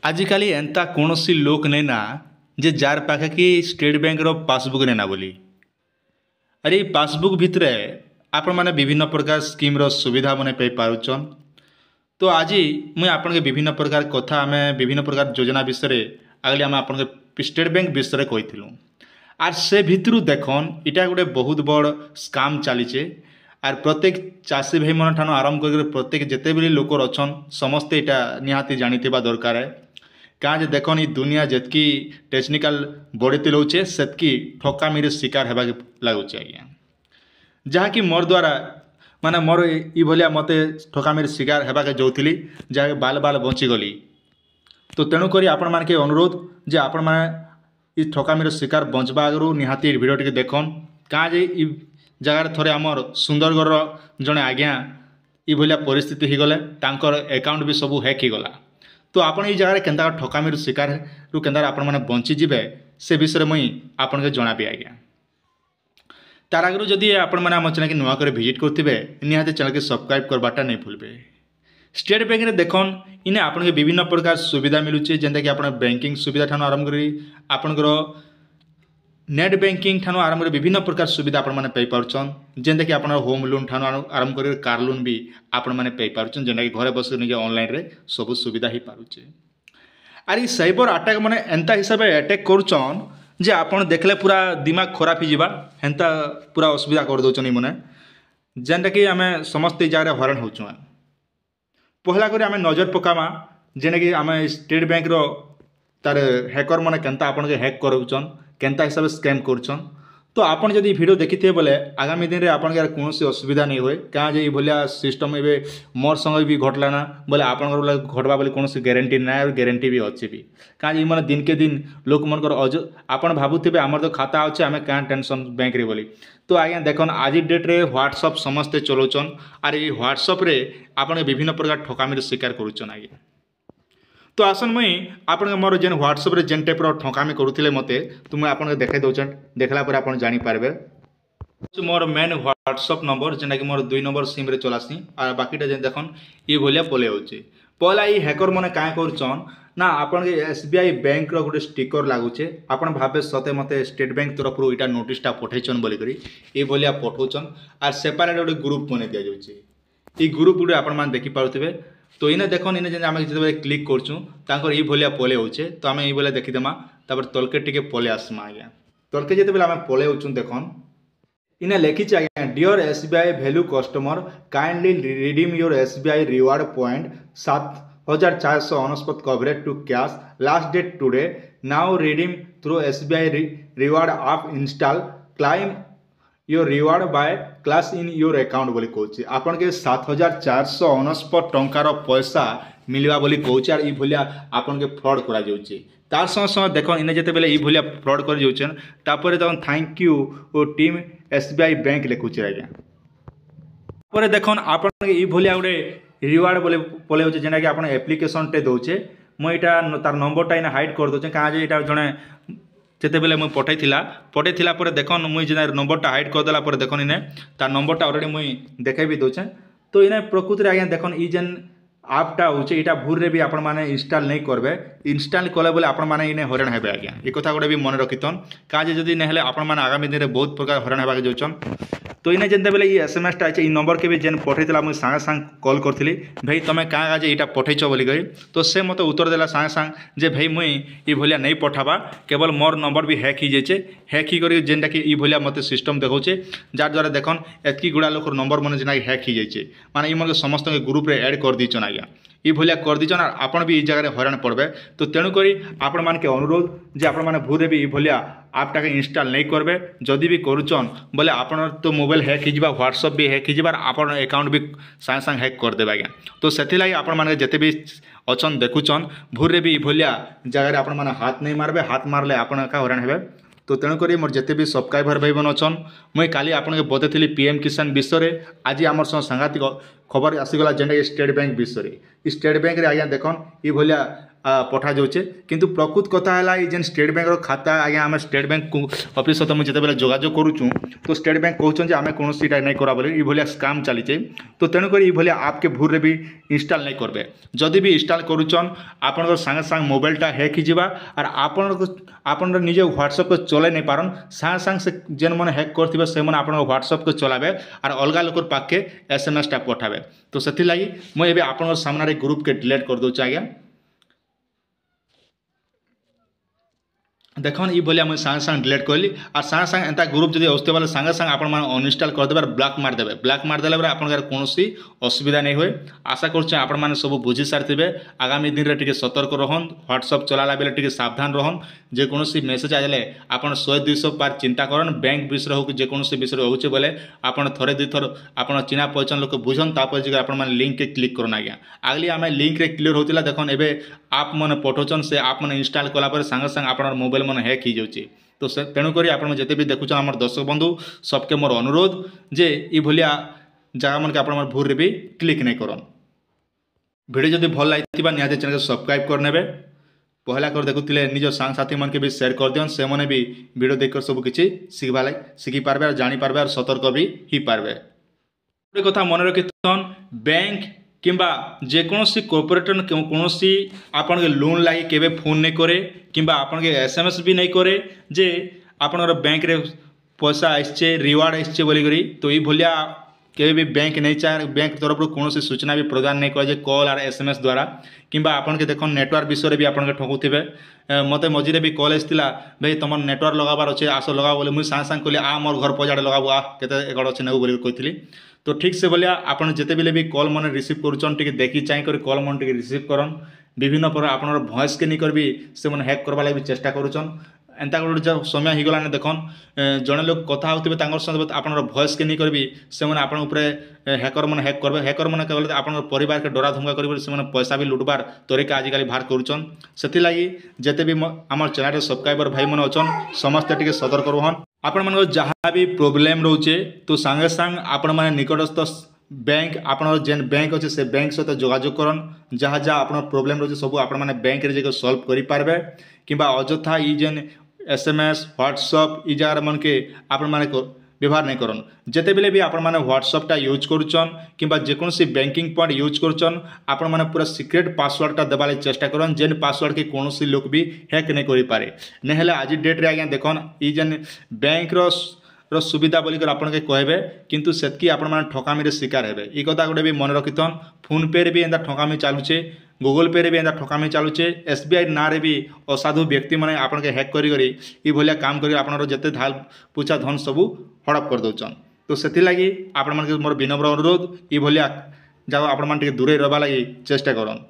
आजिकाली एंता कौन सी लोक नहीं ना जे जार पाखे कि स्टेट बैंक रो पासबुक नहीं ना बोली। अरे ये पासबुक भितर आपण मैंने विभिन्न प्रकार स्कीम रो सुविधा मैंने पाई पारुचन। तो आज मुझे आपन के विभिन्न प्रकार कथा आम विभिन्न प्रकार योजना विषय आगे आम आपन के स्टेट बैंक विषय कही आर से भितरु देखन इटा गोटे बहुत बड़ स्काम चलीचे। आर प्रत्येक चाषी भाई मन ठान आरंभ कर प्रत्येक जिते भी लोक अच्छन समस्ते यहाँ निहाती जानी दरकार है। क्या जे देखन ई दुनिया जितकी टेक्निकाल बढ़ती रोचे सेतकी ठकामीर शिकार होगा लगुच आज्ञा जहाँकि मोर द्वारा माने मोर ये मत ठकामीर शिकार होगा जाऊँगी जहाँ बाल बाल बचीगली। तो तेणुक आपण मान के अनुरोध जे आपण मैंने इस ठकामीर शिकार बचवा आगु निहाती भिडियो टी देखन क्या जे जगार थोड़े आमर सुंदरगढ़ जड़े आज्ञा ये परिस्थिति हो गले अकाउंट भी सब हैक हो गला। तो आपन ये जगह केन्ता ठकामीर शिकार रु केन्ता आपण मैंने बंचीजे से विषय मुई आपन के जनाबी आज्ञा। तार आगु जदि आपण मैंने आम चैनल के नुआ कर विजिट करुवे निहाती चैनल के सब्सक्राइब करवाटा नहीं भूलबे। स्टेट बैंक रे देखन इने आपन के विभिन्न प्रकार सुविधा मिलूचे जेंता कि आपण बैंकिंग सुविधा ठान आरंभ करी आपनकर नेट बैंकिंग ठान आरंभ कर विभिन्न प्रकार सुविधा आपण मैंने पाई पारुछन जेंता कि आपण होम लोन ठान आरंभ कर कार लोन भी आपण मैंने पाई पारुछन जेंता कि घरे बस निजे ऑनलाइन रे सब सुविधा ही पारुचे। आर साइबर अटैक माने एंता हिसाब से अटैक करुछन जे आपण देखले पूरा दिमाग खराब ही हेन्ता पूरा असुविधा कर दौन मैंने जेनटा कि आम समस्त जगह हरान होचु। पहला करी आम नजर पकामा जेने कि आम स्टेट बैंक रो तार हैकर माने केन्ता आपण के हैक करूचन केन्ता हिसाब से स्कैम करुचन। तो आपन जदि वीडियो देखिथे बोले आगामी दिन में आपन के कौन असुविधा नहीं हुए क्या जे भाया सिस्टम ए मोर संग भी घटला ना बोले आपन घटवा बोले कौन गारंटी ना और गारंटी भी अच्छे भी क्या मैंने दिन के दिन लोक मन आपन भावुथे आमर तो खाता अच्छे आम क्या टेंशन बैंक रे बोली। तो आज्ञा देखन आज डेट रे व्हाट्सअप समस्ते चलाउछन आर ये व्हाट्सअप रे आपन विभिन्न प्रकार ठकामीर शिकार करुछन आज्ञा। तो आसन मुई आपन मोर जेन व्हाट्सअप रे जेन टाइप रो ठकामी करुथिले मते तो मुई आपन देखाई दउछन देखला पर आपन जानि पारबे। मोर मेन व्हाट्सअप नंबर जेना कि मोर 2 नंबर सिम रे चलासी आ बाकीटा जेन देखन ये भलिया पले होचे पहला ये हैकर माने काय करछन ना आपन के एसबीआई बैंक रो गोटे स्टिकर लागुचे आपन भाबे सते मते स्टेट बैंक तरफ रो इटा नोटिसटा पठैछन बोली करी ये भलिया पठौछन आर सेपरेट गोटे ग्रुप बने दिया जाउचे। ई ग्रुप गुडे आपन मान देखि पारुथिबे। तो इने देखन इने जेन आमे जते क्लिक करछु तांकर ई भलिया पले होचे तो आमे ई भलिया देखिदेमा तापर तलके टिके पले आसमा आज्ञा। तलके जते बेला आमे पले होछु देखन इने लिखिछ आज्ञा dear SBI value customer kindly redeem your SBI reward point 7449 coverage to cash last date today now redeem through SBI reward app install claim your reward by class in your account बोली कहूँ आपन के 7449 टंकार पैसा मिलवा बोली कहूँ R E भलिया आपन के फ्रॉड करा जाउची। तार संग देख इने जिते बेले ई भलिया फ्रॉड कर जाउछन तापर देखन थैंक यू ओ टीम एसबीआई बैंक लिखुचे आज्ञा। पर देखन आपन के ई भलिया गोटे रिवार्ड बोले पले होचे जेना कि आपन एप्लिकेशन टे दउचे मु इटा तार नंबरटा इना हाइड कर दउचे का जे इटा जने जिते बेले मुझे पठेला पर देखन मुझे जेना नंबरटा हाइड करदेला पर देखन इने तार नंबरटा ऑलरेडी मुझे देखे भी दौचे। तो इने प्रकृति आज्ञा देखन ई जेन आपटा होचे इटा भूर रे भी आपण माने इंस्टॉल नहीं करबे इंस्टॉल कले बोले आपण माने इने हरान हेबे आज्ञा। ए कथा गोटे भी मन रखितन का जे जदी नहले आपण माने आगामी दिन रे बहुत प्रकार हरान हेबा के जोचन। तो इने जेनते बेले ई एसएमएस टा आछे ई नंबर के भी जेन पठेतला मुझे सांगे सांग कॉल करथिली भाई तमे का जे इटा पठैछ बोली गई। तो से मते उत्तर देला सांगे सांग जे भाई मुई ई भलिया नहीं पठाबा केवल मोर नंबर भी हैक ही जेचे हैक ही करी जेनटा कि ई भलिया मते सिस्टम देखौचे जार द्वारा देखन एतकी गुडा लोकर नंबर मन जेना हैक ही जेचे माने ई मन समस्त के ग्रुप रे ऐड कर दीचन आज्ञा। ये भलिया कर दीचन आपन भी ई जगह हरान पड़बे। तो तेणुक आपण मान के अनुरोध जे आपण माने भूरे भी ई भलिया आपटा के इंस्टॉल नहीं करबे जदि भी करूचन बोले आपन तो मोबाइल हैक ही जिबा व्हाट्सएप भी हैक ही जिबार आपन अकाउंट भी सांगे सांगे हैक कर देबा आज्ञा। तो सेथि लागि आपण माने जते भी अछन देखुचन भूरे भी ई भलिया जगह आपण माने हाथ नहीं मारबे हाथ मारले आपण का हरान हेबे। तो तेणुक मोर जिते भी सब्सक्राइबर भाई बन अच्छन मुई काली आपन के बतेली पीएम किसान विषय आज आमर संग सांघातिक खबर आसीगला जेनटा स्टेट बैंक विषय स्टेट बैंक रे आज्ञा देखन ये भलिया पठा जाऊे किंतु प्रकृत कथा है जेन स्टेट बैंक खाता आज्ञा आम स्टेट बैंक ऑफिस सहित मुझे जिते जोगाजोग करुचु तो स्टेट बैंक कहते आम कौन नहीं करा बोले ये स्काम चलीचे तो तेणुक ये आप के भूल भी इंस्टॉल नहीं करेंगे जदि भी इंस्टॉल करुचन आपण सागे सागे मोबाइलटा हैक हो और आपण निजे व्हाट्सएप को चलाई नहीं पारन सागे सागे से जेन मैंने हैक करथिबे से मैंने आपण व्हाट्सएप को चलाबे और अलग लोकर पाखे एसएमएस टा पठाबे तो से लगी मुझे आपण सामने ग्रुप के डिलीट कर दूचे आज्ञा देखन ये बोलिया मुझे सागे सागे डिलीट करली और सागे सागे एंता ग्रुप जब आसते बोले सागे सागे आपण अनइंस्टॉल करदे ब्लॉक मारदेवे ब्लॉक मारदेला आपंकर कौन असुविधा नहीं हुए आशा कर आपण मैंने सब बुझी सारी आगामी दिन में टी सतर्क रहन व्हाट्सएप चलाला बेले टी सावधान रहन जेकोसी मेसेज आइले आपन 100-200 बार चिंता करन बैंक विषय हो कि जेकोसी विषय होचे बोले आपन थरे दुई थर आपन चिन्हा पहचान लोक बुझन तापर जे आपन माने लिंक के क्लिक करन आज्ञा आगली आम लिंक रे क्लियर होतिला देखन एबे आप मन पठौचन से आप मन इंस्टॉल कला पर संगे संगे आपन मोबाइल मन हैक हो जाउची तो तेणुक आप जिते भी देखुन आम दर्शक बंधु सबके मोर अनुरोध जे ये भलिया जगह मन के आप भूल भी क्लिक नहीं करन वीडियो जब भल लगी निहाती चैनल को सब्सक्राइब करने पहला कर देखुले निज सांग साथी मन के भी शेयर कर दियन से मैंने भी वीडियो देखकर सब किसी शिखी पार्बे और जापर और सतर्क भी ही पार्बे गोटे कथा मन रखिथन बैंक किंबा जेकोसी कॉर्पोरेटर कौन आपन के लोन लगी केबे फोन नहीं करे किंबा आपन के एसएमएस भी नहीं करे जे आपन बैंक रे पैसा आसचे रिवार्ड आसचे बोलिकी तो ये भलिया केबे भी बैंक नहीं चाहे बैंक तरफ कौन सूचना भी प्रदान नहीं करे कॉल और एसएमएस द्वारा किंबा आपन के देख नेटवर्क विषय भी आपन के ठकुथे मत मझे भी कॉल आसाला भाई तुम नेटवर्क लगाबार अच्छे आस लगा बोले मुझे सागे सागे कहली आ मोर घर पजाड़े लगाबू आ केते एकड़ अच्छे नेबू बोली कही तो ठीक से बोलिया आपन जिते बेले भी कॉल मन रिसीव करुचन टी देखी चाह कर कॉल मन टी रिसीव करन विभिन्न प्रकार आपन भॉइस के नहीं कर भी से मन हैक करवा लगी चेष्टा करुचन एंता गोटे जब समय हो गलाने देखन जड़े लोग कथा होते आप भॉइस के नहीं कर भी से हैकर मन हैक कर हैकर मन कहले आप परिवार के डरा धमका कर पैसा भी लुटबार तरीका आजिकल बाहर करुचन से लगी जिते भी आम चैनल सब्सक्राइबर भाई मैंने अच्छन समस्ते टी सतर्क रहन आपण मन जहाँ भी प्रोब्लेम रोचे तो सांगे सांगे आपण मैंने निकटस्थ बैंक आपन जेन बैंक अच्छे से बैंक सहित जोगाजोग करन जहाँ जहाँ आप प्रोब्लेम रोचे सब आप बैंक रे सॉल्व करि पारबे किंबा अଯଥା ई जेन एसएमएस व्हाट्सएप ई जगह मन के आप व्यवहार नहीं करन जिते बेले भी आपण मैंने व्हाट्सएपटा यूज करुचन किंबा जेकोसी बैंकिंग पॉइंट यूज करुचन आपण मैंने पूरा सिक्रेट पासवर्डटा देवाले चेष्टा करन जेन पासवर्ड के कौन लोक भी हैक नहीं करि पारे नहेले आज डेट रे आज्ञा देखन ई जेन बैंक सुविधा बोलिक आपन के कहबे किंतु सेतकी आपण माने ठकामी रे शिकार हेबे ई कथा गोटे भी मन रखिथन फोन पे रे भी एंदा ठकामी चालुचे गूगल पे रे भी एंदा ठकामी चालुचे एसबीआई ना रे भी असाधु व्यक्ति माने आपन के हैक करी ई भलिया काम करी आपन जते धाल पूछा धन सबू हड़प कर दउचन तो सेति लागि आपण मन के मोर विनम्र अनुरोध ई भलिया जाओ आपण मन के दूरे रहबा लागि चेष्टा करन।